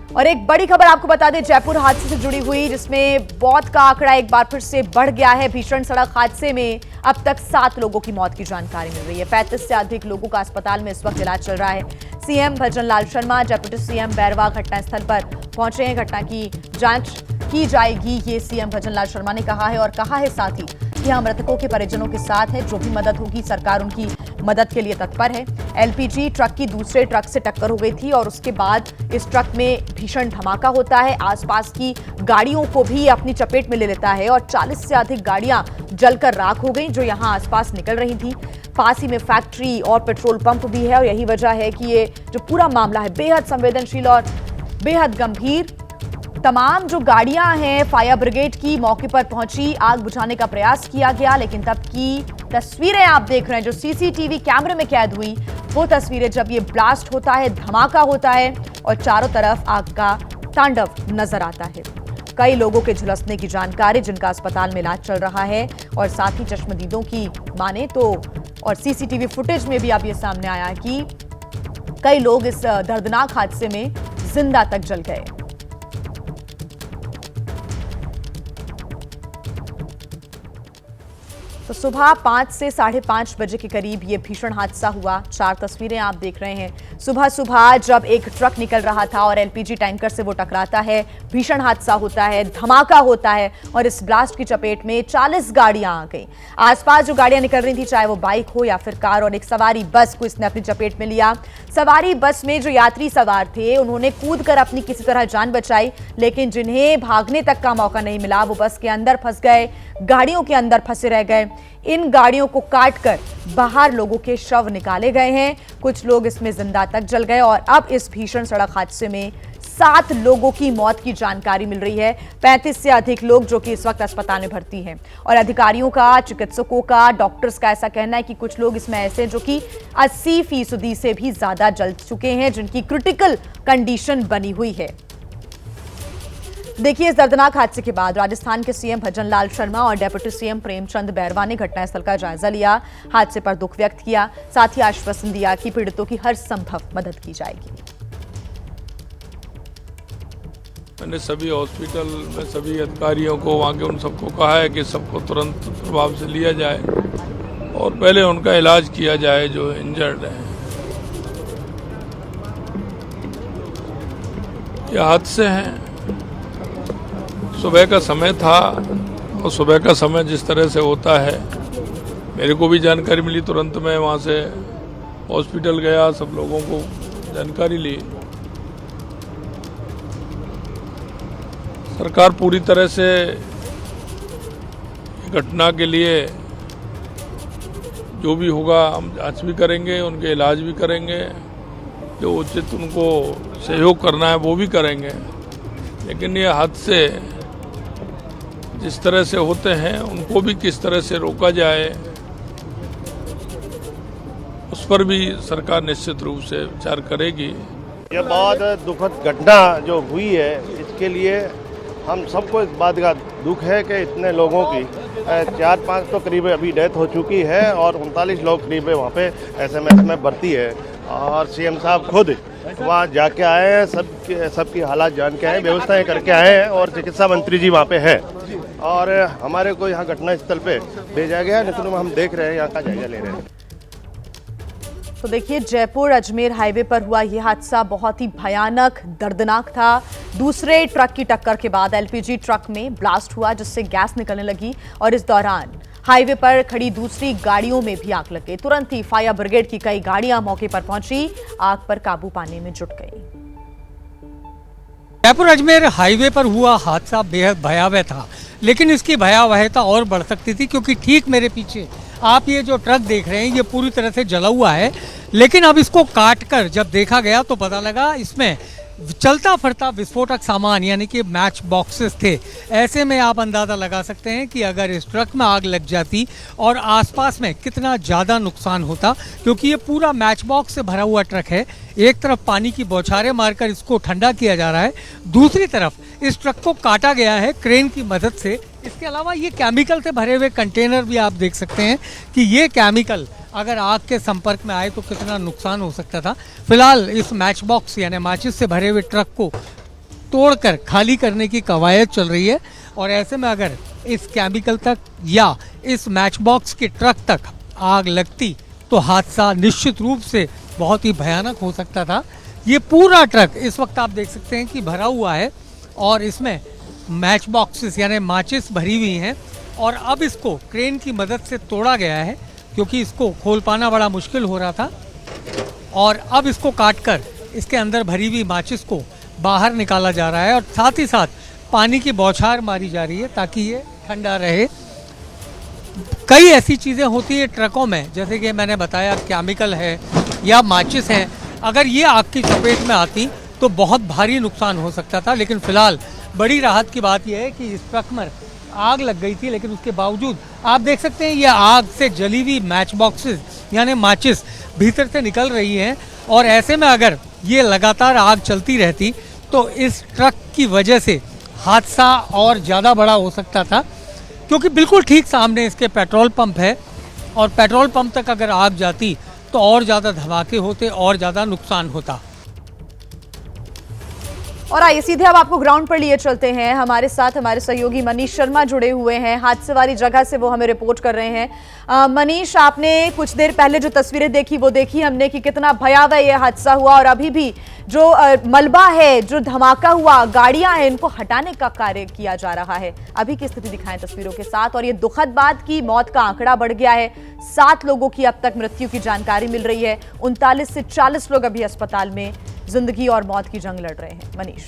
और एक बड़ी खबर आपको बता दें जयपुर हादसे से जुड़ी हुई, जिसमें मौत का आंकड़ा एक बार फिर से बढ़ गया है। भीषण सड़क हादसे में अब तक 7 लोगों की मौत की जानकारी मिल रही है। 35 से अधिक लोगों का अस्पताल में इस वक्त इलाज चल रहा है। सीएम भजन लाल शर्मा, डिप्टी सीएम बैरवा घटनास्थल पर पहुंचे हैं। घटना की जांच की जाएगी, ये सीएम भजन लाल शर्मा ने कहा है। और कहा है साथ ही कि हम मृतकों के परिजनों के साथ है, जो भी मदद होगी सरकार उनकी मदद के लिए तत्पर है। एलपीजी ट्रक की दूसरे ट्रक से टक्कर हो गई थी और उसके बाद इस ट्रक में भीषण धमाका होता है, आसपास की गाड़ियों को भी अपनी चपेट में ले लेता है और 40 से अधिक गाड़ियां जलकर राख हो गई जो यहां आसपास निकल रही थी। पास ही में फैक्ट्री और पेट्रोल पंप भी है और यही वजह है कि ये जो पूरा मामला है बेहद संवेदनशील और बेहद गंभीर। तमाम जो गाड़ियां हैं फायर ब्रिगेड की मौके पर पहुंची, आग बुझाने का प्रयास किया गया, लेकिन तब की तस्वीरें आप देख रहे हैं जो सीसीटीवी कैमरे में कैद हुई, वो तस्वीरें जब ये ब्लास्ट होता है, धमाका होता है और चारों तरफ आग का तांडव नजर आता है। कई लोगों के झुलसने की जानकारी, जिनका अस्पताल में इलाज चल रहा है। और साथ ही चश्मदीदों की माने तो और सीसीटीवी फुटेज में भी अब ये सामने आया कि कई लोग इस दर्दनाक हादसे में जिंदा तक जल गए। तो सुबह 5 से 5:30 बजे के करीब ये भीषण हादसा हुआ। 4 तस्वीरें आप देख रहे हैं। सुबह सुबह जब एक ट्रक निकल रहा था और एलपीजी टैंकर से वो टकराता है, भीषण हादसा होता है, धमाका होता है और इस ब्लास्ट की चपेट में 40 गाड़ियां आ गई। आसपास जो गाड़ियां निकल रही थी, चाहे वो बाइक हो या फिर कार, और एक सवारी बस को इसने अपनी चपेट में लिया। सवारी बस में जो यात्री सवार थे उन्होंने कूदकर अपनी किसी तरह जान बचाई, लेकिन जिन्हें भागने तक का मौका नहीं मिला वो बस के अंदर फंस गए, गाड़ियों के अंदर फंसे रह गए। इन गाड़ियों को काटकर बाहर लोगों के शव निकाले गए हैं। कुछ लोग इसमें जिंदा तक जल गए और अब इस भीषण सड़क हादसे में 7 लोगों की मौत की जानकारी मिल रही है। 35 से अधिक लोग जो कि इस वक्त अस्पताल में भर्ती हैं। और अधिकारियों का, चिकित्सकों का, डॉक्टर्स का ऐसा कहना है कि कुछ लोग इसमें ऐसे हैं जो कि 80% से भी ज्यादा जल चुके हैं, जिनकी क्रिटिकल कंडीशन बनी हुई है। देखिए, इस दर्दनाक हादसे के बाद राजस्थान के सीएम भजन लाल शर्मा और डिप्टी सीएम प्रेमचंद बैरवा ने घटनास्थल का जायजा लिया, हादसे पर दुख व्यक्त किया, साथ ही आश्वासन दिया कि पीड़ितों की हर संभव मदद की जाएगी। मैंने सभी हॉस्पिटल में सभी अधिकारियों को, वहाँ के उन सबको कहा है कि सबको तुरंत प्रभाव से लिया जाए और पहले उनका इलाज किया जाए जो इंजर्ड है। ये हादसे हैं, सुबह का समय था और सुबह का समय जिस तरह से होता है, मेरे को भी जानकारी मिली, तुरंत मैं वहाँ से हॉस्पिटल गया, सब लोगों को जानकारी ली। सरकार पूरी तरह से घटना के लिए जो भी होगा हम जांच भी करेंगे, उनके इलाज भी करेंगे, जो उचित उनको सहयोग करना है वो भी करेंगे। लेकिन ये हादसे जिस तरह से होते हैं उनको भी किस तरह से रोका जाए, उस पर भी सरकार निश्चित रूप से विचार करेगी। यह बहुत दुखद घटना जो हुई है, इसके लिए हम सबको इस बात का दुख है कि इतने लोगों की 4-5 तो करीब अभी डेथ हो चुकी है और 39 लोग करीब वहाँ पे एसएमएस में भर्ती है। और सीएम साहब खुद वहाँ जाके आए हैं, सबकी हालात जान के आए, व्यवस्थाएं करके आए हैं और चिकित्सा मंत्री जी वहाँ पे हैं और हमारे को यहाँ घटनास्थल पे भेजा गया। निश्चित हम देख रहे हैं, यहाँ का जायजा ले रहे हैं। तो देखिए, जयपुर अजमेर हाईवे पर हुआ यह हादसा बहुत ही भयानक, दर्दनाक था। दूसरे ट्रक की टक्कर के बाद एलपीजी ट्रक में ब्लास्ट हुआ, जिससे गैस निकलने लगी और इस दौरान हाईवे पर खड़ी दूसरी गाड़ियों में भी आग लग गई। तुरंत ही फायर ब्रिगेड की कई गाड़ियां मौके पर पहुंची, आग पर काबू पाने में जुट गई। जयपुर अजमेर हाईवे पर हुआ हादसा बेहद भयावह था, लेकिन इसकी भयावहता और बढ़ सकती थी, क्योंकि ठीक मेरे पीछे आप ये जो ट्रक देख रहे हैं ये पूरी तरह से जला हुआ है। लेकिन अब इसको काटकर जब देखा गया तो पता लगा इसमें चलता फिरता विस्फोटक सामान यानी कि मैच बॉक्सेस थे। ऐसे में आप अंदाज़ा लगा सकते हैं कि अगर इस ट्रक में आग लग जाती और आसपास में कितना ज़्यादा नुकसान होता, क्योंकि ये पूरा मैच बॉक्स से भरा हुआ ट्रक है। एक तरफ पानी की बौछारें मारकर इसको ठंडा किया जा रहा है, दूसरी तरफ इस ट्रक को काटा गया है क्रेन की मदद से। इसके अलावा ये केमिकल से भरे हुए कंटेनर भी आप देख सकते हैं कि ये केमिकल अगर आग के संपर्क में आए तो कितना नुकसान हो सकता था। फिलहाल इस मैच बॉक्स यानी माचिस से भरे हुए ट्रक को तोड़कर खाली करने की कवायद चल रही है। और ऐसे में अगर इस केमिकल तक या इस मैच बॉक्स के ट्रक तक आग लगती तो हादसा निश्चित रूप से बहुत ही भयानक हो सकता था। ये पूरा ट्रक इस वक्त आप देख सकते हैं कि भरा हुआ है और इसमें मैच बॉक्सेस यानी माचिस भरी हुई हैं और अब इसको क्रेन की मदद से तोड़ा गया है क्योंकि इसको खोल पाना बड़ा मुश्किल हो रहा था। और अब इसको काटकर इसके अंदर भरी हुई माचिस को बाहर निकाला जा रहा है और साथ ही साथ पानी की बौछार मारी जा रही है ताकि ये ठंडा रहे। कई ऐसी चीज़ें होती है ट्रकों में, जैसे कि मैंने बताया केमिकल है या माचिस है, अगर ये आग की चपेट में आती तो बहुत भारी नुकसान हो सकता था। लेकिन फिलहाल बड़ी राहत की बात यह है कि इस ट्रक में आग लग गई थी, लेकिन उसके बावजूद आप देख सकते हैं ये आग से जली हुई मैच बॉक्सेस यानी माचिस भीतर से निकल रही हैं। और ऐसे में अगर ये लगातार आग चलती रहती तो इस ट्रक की वजह से हादसा और ज़्यादा बड़ा हो सकता था, क्योंकि बिल्कुल ठीक सामने इसके पेट्रोल पंप है और पेट्रोल पंप तक अगर आग जाती तो और ज़्यादा धमाके होते और ज़्यादा नुकसान होता। और आइए सीधे अब आपको ग्राउंड पर लिए चलते हैं। हमारे साथ हमारे सहयोगी मनीष शर्मा जुड़े हुए हैं, हादसे वाली जगह से वो हमें रिपोर्ट कर रहे हैं। मनीष, आपने कुछ देर पहले जो तस्वीरें देखी वो देखी हमने कि कितना भयावह ये हादसा हुआ और अभी भी जो मलबा है, जो धमाका हुआ, गाड़ियां हैं, इनको हटाने का कार्य किया जा रहा है। अभी की स्थिति दिखाएं तस्वीरों के साथ। और ये दुखद बात की मौत का आंकड़ा बढ़ गया है, 7 लोगों की अब तक मृत्यु की जानकारी मिल रही है। 39 से 40 लोग अभी अस्पताल में जिंदगी और मौत की जंग लड़ रहे हैं। मनीष,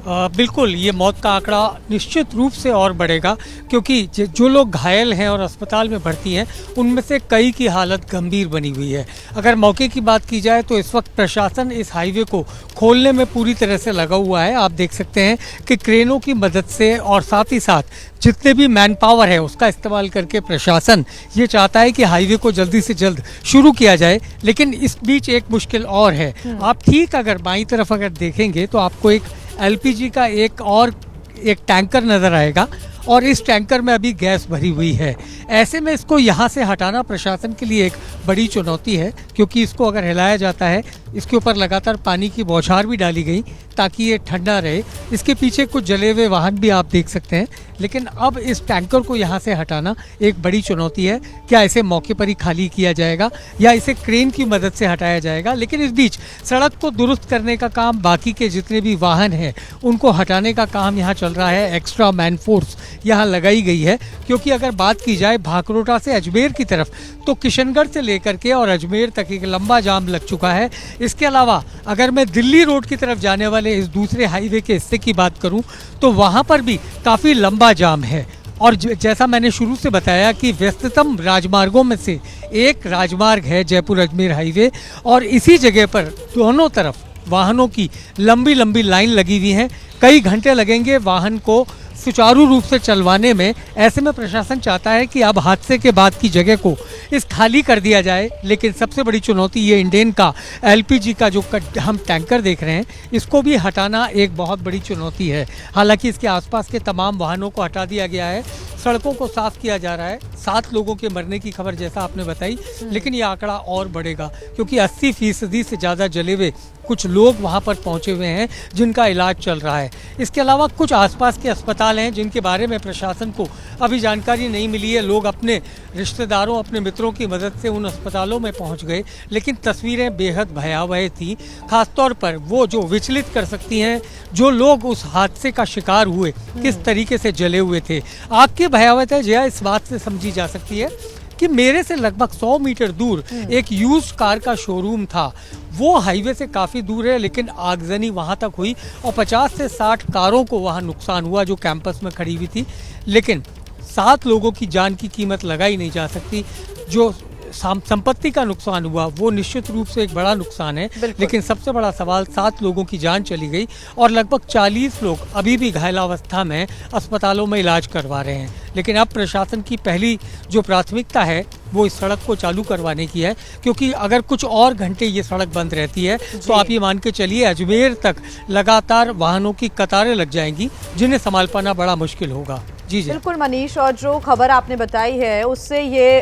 बिल्कुल ये मौत का आंकड़ा निश्चित रूप से और बढ़ेगा, क्योंकि जो लोग घायल हैं और अस्पताल में भर्ती हैं उनमें से कई की हालत गंभीर बनी हुई है। अगर मौके की बात की जाए तो इस वक्त प्रशासन इस हाईवे को खोलने में पूरी तरह से लगा हुआ है। आप देख सकते हैं कि क्रेनों की मदद से और साथ ही साथ जितने भी मैन पावर है उसका इस्तेमाल करके प्रशासन ये चाहता है कि हाईवे को जल्दी से जल्द शुरू किया जाए। लेकिन इस बीच एक मुश्किल और है। आप ठीक अगर बाईं तरफ अगर देखेंगे तो आपको एक एलपीजी का एक टैंकर नज़र आएगा और इस टैंकर में अभी गैस भरी हुई है। ऐसे में इसको यहाँ से हटाना प्रशासन के लिए एक बड़ी चुनौती है, क्योंकि इसको अगर हिलाया जाता है, इसके ऊपर लगातार पानी की बौछार भी डाली गई ताकि ये ठंडा रहे। इसके पीछे कुछ जले हुए वाहन भी आप देख सकते हैं। लेकिन अब इस टैंकर को यहाँ से हटाना एक बड़ी चुनौती है। क्या इसे मौके पर ही खाली किया जाएगा या इसे क्रेन की मदद से हटाया जाएगा? लेकिन इस बीच सड़क को दुरुस्त करने का काम, बाकी के जितने भी वाहन हैं उनको हटाने का काम यहाँ चल रहा है। एक्स्ट्रा मैन फोर्स यहाँ लगाई गई है, क्योंकि अगर बात की जाए भाकरोटा से अजमेर की तरफ तो किशनगढ़ से लेकर के और अजमेर तक एक लंबा जाम लग चुका है। इसके अलावा अगर मैं दिल्ली रोड की तरफ जाने वाले इस दूसरे हाईवे के हिस्से की बात करूं तो वहां पर भी काफ़ी लंबा जाम है। और जैसा मैंने शुरू से बताया कि व्यस्ततम राजमार्गों में से एक राजमार्ग है जयपुर अजमेर हाईवे, और इसी जगह पर दोनों तरफ वाहनों की लंबी लंबी लाइन लगी हुई है। कई घंटे लगेंगे वाहन को सुचारू रूप से चलवाने में। ऐसे में प्रशासन चाहता है कि अब हादसे के बाद की जगह को इस खाली कर दिया जाए। लेकिन सबसे बड़ी चुनौती ये इंडेन का एलपीजी का जो हम टैंकर देख रहे हैं इसको भी हटाना एक बहुत बड़ी चुनौती है। हालांकि इसके आसपास के तमाम वाहनों को हटा दिया गया है, सड़कों को साफ किया जा रहा है। 7 लोगों के मरने की खबर जैसा आपने बताई, लेकिन ये आंकड़ा और बढ़ेगा क्योंकि 80% से ज़्यादा जले हुए कुछ लोग वहां पर पहुंचे हुए हैं जिनका इलाज चल रहा है। इसके अलावा कुछ आसपास के अस्पताल हैं जिनके बारे में प्रशासन को अभी जानकारी नहीं मिली है। लोग अपने रिश्तेदारों, अपने मित्रों की मदद से उन अस्पतालों में पहुंच गए, लेकिन तस्वीरें बेहद भयावह थी। खासतौर पर वो जो विचलित कर सकती हैं, जो लोग उस हादसे का शिकार हुए किस तरीके से जले हुए थे। आग की भयावहता जो है इस बात से समझी जा सकती है कि मेरे से लगभग 100 मीटर दूर एक यूज्ड कार का शोरूम था। वो हाईवे से काफ़ी दूर है, लेकिन आगजनी वहाँ तक हुई और 50 से 60 कारों को वहाँ नुकसान हुआ जो कैंपस में खड़ी हुई थी। लेकिन 7 लोगों की जान की कीमत लगाई नहीं जा सकती। जो संपत्ति का नुकसान हुआ वो निश्चित रूप से एक बड़ा नुकसान है, लेकिन सबसे बड़ा सवाल 7 लोगों की जान चली गई और लगभग 40 लोग अभी भी घायलावस्था में अस्पतालों में इलाज करवा रहे हैं। लेकिन अब प्रशासन की पहली जो प्राथमिकता है वो इस सड़क को चालू करवाने की है, क्योंकि अगर कुछ और घंटे ये सड़क बंद रहती है तो आप ये मान के चलिए अजमेर तक लगातार वाहनों की कतारें लग जाएंगी जिन्हें संभाल पाना बड़ा मुश्किल होगा। जी जी बिल्कुल मनीष, और जो खबर आपने बताई है उससे ये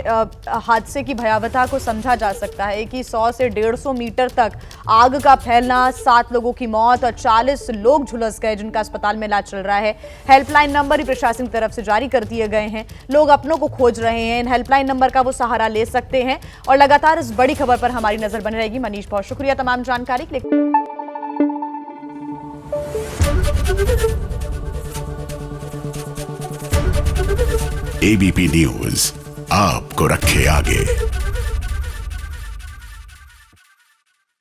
हादसे की भयावहता को समझा जा सकता है कि 100 से 150 मीटर तक आग का फैलना, 7 लोगों की मौत और 40 लोग झुलस गए जिनका अस्पताल में इलाज चल रहा है। हेल्पलाइन नंबर ही प्रशासन की तरफ से जारी कर दिए गए हैं, लोग अपनों को खोज रहे हैं, इन हेल्पलाइन नंबर का वो सहारा ले सकते हैं और लगातार इस बड़ी खबर पर हमारी नजर बनी रहेगी। मनीष, बहुत शुक्रिया तमाम जानकारी के लिए। एबीपी न्यूज आपको रखे आगे।